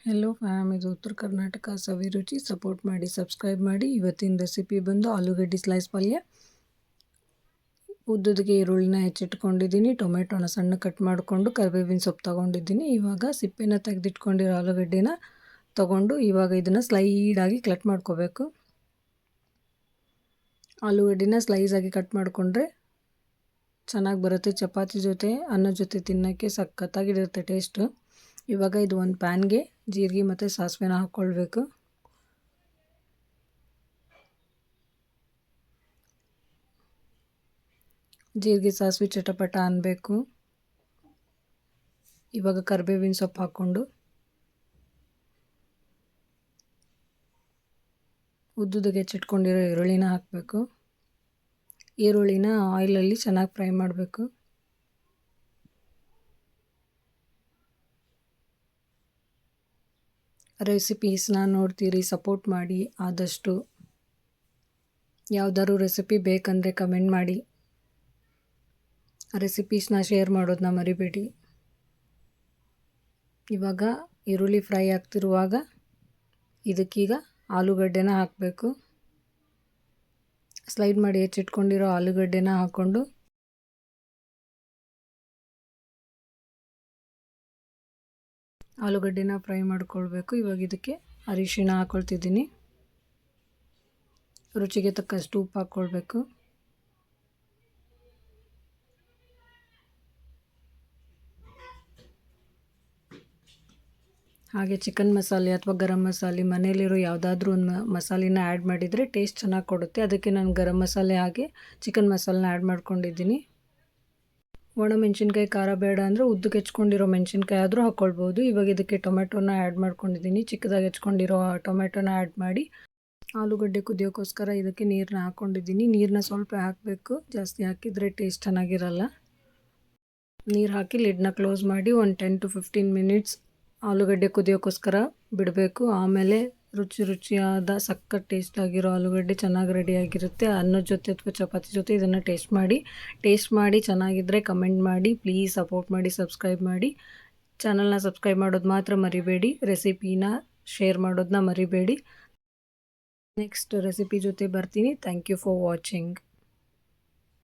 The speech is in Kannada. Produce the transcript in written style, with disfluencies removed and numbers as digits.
ಹೆಲೋ ಫ್ಯಾಮ್, ಇದು ಉತ್ತರ ಕರ್ನಾಟಕ ಸವಿರುಚಿ. ಸಪೋರ್ಟ್ ಮಾಡಿ, ಸಬ್ಸ್ಕ್ರೈಬ್ ಮಾಡಿ. ಇವತ್ತಿನ ರೆಸಿಪಿ ಬಂದು ಆಲೂಗಡ್ಡೆ ಸ್ಲೈಸ್ ಪಲ್ಯ. ಉದ್ದದಕ್ಕೆ ಈರುಳ್ಳಿನ ಹೆಚ್ಚಿಟ್ಕೊಂಡಿದ್ದೀನಿ, ಟೊಮೆಟೊನ ಸಣ್ಣ ಕಟ್ ಮಾಡಿಕೊಂಡು ಕರಿಬೇವಿನ ಸೊಪ್ಪು ತೊಗೊಂಡಿದ್ದೀನಿ. ಇವಾಗ ಸಿಪ್ಪೆನ ತೆಗೆದಿಟ್ಕೊಂಡಿರೋ ಆಲೂಗಡ್ಡೆನ ತೊಗೊಂಡು ಇವಾಗ ಇದನ್ನು ಸ್ಲೈಡಾಗಿ ಕಟ್ ಮಾಡ್ಕೋಬೇಕು. ಆಲೂಗಡ್ಡೆನ ಸ್ಲೈಸಾಗಿ ಕಟ್ ಮಾಡಿಕೊಂಡ್ರೆ ಚೆನ್ನಾಗಿ ಬರುತ್ತೆ. ಚಪಾತಿ ಜೊತೆ ಅನ್ನ ಜೊತೆ ತಿನ್ನೋಕ್ಕೆ ಸಖತ್ತಾಗಿರುತ್ತೆ ಟೇಸ್ಟು. ಇವಾಗ ಇದು ಒಂದು ಪ್ಯಾನ್ಗೆ ಜೀರಿಗೆ ಮತ್ತು ಸಾಸಿವೆನ ಹಾಕ್ಕೊಳ್ಬೇಕು. ಜೀರಿಗೆ ಸಾಸಿವೆ ಚಟಪಟ ಅನ್ನಬೇಕು. ಇವಾಗ ಕರಿಬೇವಿನ ಸೊಪ್ಪು ಹಾಕ್ಕೊಂಡು ಉದ್ದುದಕ್ಕೆ ಹೆಚ್ಚಿಟ್ಕೊಂಡಿರೋ ಈರುಳ್ಳಿನ ಹಾಕಬೇಕು. ಈರುಳ್ಳಿನ ಆಯಿಲಲ್ಲಿ ಚೆನ್ನಾಗಿ ಫ್ರೈ ಮಾಡಬೇಕು. ರೆಸಿಪೀಸ್ನ ನೋಡ್ತೀರಿ, ಸಪೋರ್ಟ್ ಮಾಡಿ. ಆದಷ್ಟು ಯಾವುದಾದ್ರು ರೆಸಿಪಿ ಬೇಕಂದರೆ ಕಮೆಂಟ್ ಮಾಡಿ. ರೆಸಿಪೀಸ್ನ ಶೇರ್ ಮಾಡೋದನ್ನ ಮರಿಬೇಡಿ. ಇವಾಗ ಈರುಳ್ಳಿ ಫ್ರೈ ಆಗ್ತಿರುವಾಗ ಇದಕ್ಕೀಗ ಆಲೂಗಡ್ಡೆನ ಹಾಕಬೇಕು. ಸ್ಲೈಡ್ ಮಾಡಿ ಹೆಚ್ಚಿಟ್ಕೊಂಡಿರೋ ಆಲೂಗಡ್ಡೆನ ಹಾಕ್ಕೊಂಡು ಆಲೂಗಡ್ಡೆನ ಫ್ರೈ ಮಾಡ್ಕೊಳ್ಬೇಕು. ಇವಾಗ ಇದಕ್ಕೆ ಅರಿಶಿಣ ಹಾಕ್ಕೊಳ್ತಿದ್ದೀನಿ. ರುಚಿಗೆ ತಕ್ಕಷ್ಟು ಉಪ್ಪು ಹಾಕ್ಕೊಳ್ಬೇಕು. ಹಾಗೆ ಚಿಕನ್ ಮಸಾಲೆ ಅಥವಾ ಗರಂ ಮಸಾಲೆ, ಮನೇಲಿರೋ ಯಾವುದಾದ್ರೂ ಒಂದು ಮಸಾಲೆನ ಆ್ಯಡ್ ಮಾಡಿದರೆ ಟೇಸ್ಟ್ ಚೆನ್ನಾಗಿ ಕೊಡುತ್ತೆ. ಅದಕ್ಕೆ ನಾನು ಗರಂ ಮಸಾಲೆ ಹಾಗೆ ಚಿಕನ್ ಮಸಾಲೆನ ಆ್ಯಡ್ ಮಾಡ್ಕೊಂಡಿದ್ದೀನಿ. ಒಣ ಮೆಣಸಿನ್ಕಾಯಿ ಖಾರ ಬೇಡ ಅಂದರೆ ಉದ್ದಕ್ಕೆ ಹೆಚ್ಕೊಂಡಿರೋ ಮೆಣಸಿನ್ಕಾಯಿ ಆದರೂ ಹಾಕ್ಕೊಳ್ಬೋದು. ಇವಾಗ ಇದಕ್ಕೆ ಟೊಮೆಟೊನ ಆ್ಯಡ್ ಮಾಡ್ಕೊಂಡಿದ್ದೀನಿ. ಚಿಕ್ಕದಾಗಿ ಹೆಚ್ಕೊಂಡಿರೋ ಟೊಮೆಟೊನ ಆ್ಯಡ್ ಮಾಡಿ ಆಲೂಗಡ್ಡೆ ಕುದಿಯೋಕ್ಕೋಸ್ಕರ ಇದಕ್ಕೆ ನೀರನ್ನ ಹಾಕ್ಕೊಂಡಿದ್ದೀನಿ. ನೀರನ್ನ ಸ್ವಲ್ಪ ಹಾಕಬೇಕು, ಜಾಸ್ತಿ ಹಾಕಿದರೆ ಟೇಸ್ಟ್ ಚೆನ್ನಾಗಿರಲ್ಲ. ನೀರು ಹಾಕಿ ಲಿಡ್ನ ಕ್ಲೋಸ್ ಮಾಡಿ ಒಂದು 10 to 15 ಮಿನಿಟ್ಸ್ ಆಲೂಗಡ್ಡೆ ಕುದಿಯೋಕ್ಕೋಸ್ಕರ ಬಿಡಬೇಕು. ಆಮೇಲೆ ರುಚಿಯಾದ ಸಖತ್ ಟೇಸ್ಟ್ ಆಗಿರೋ ಆಲೂಗಡ್ಡೆ ಚೆನ್ನಾಗಿ ರೆಡಿಯಾಗಿರುತ್ತೆ. ಅನ್ನದ ಜೊತೆ ಅಥವಾ ಚಪಾತಿ ಜೊತೆ ಇದನ್ನು ಟೇಸ್ಟ್ ಮಾಡಿ ಚೆನ್ನಾಗಿದ್ದರೆ ಕಮೆಂಟ್ ಮಾಡಿ. ಪ್ಲೀಸ್ ಸಪೋರ್ಟ್ ಮಾಡಿ, ಸಬ್ಸ್ಕ್ರೈಬ್ ಮಾಡಿ. ಚಾನಲ್ನ ಸಬ್ಸ್ಕ್ರೈಬ್ ಮಾಡೋದು ಮಾತ್ರ ಮರಿಬೇಡಿ. ರೆಸಿಪಿನ ಶೇರ್ ಮಾಡೋದನ್ನ ಮರಿಬೇಡಿ. ನೆಕ್ಸ್ಟ್ ರೆಸಿಪಿ ಜೊತೆ ಬರ್ತೀನಿ. Thank you for watching.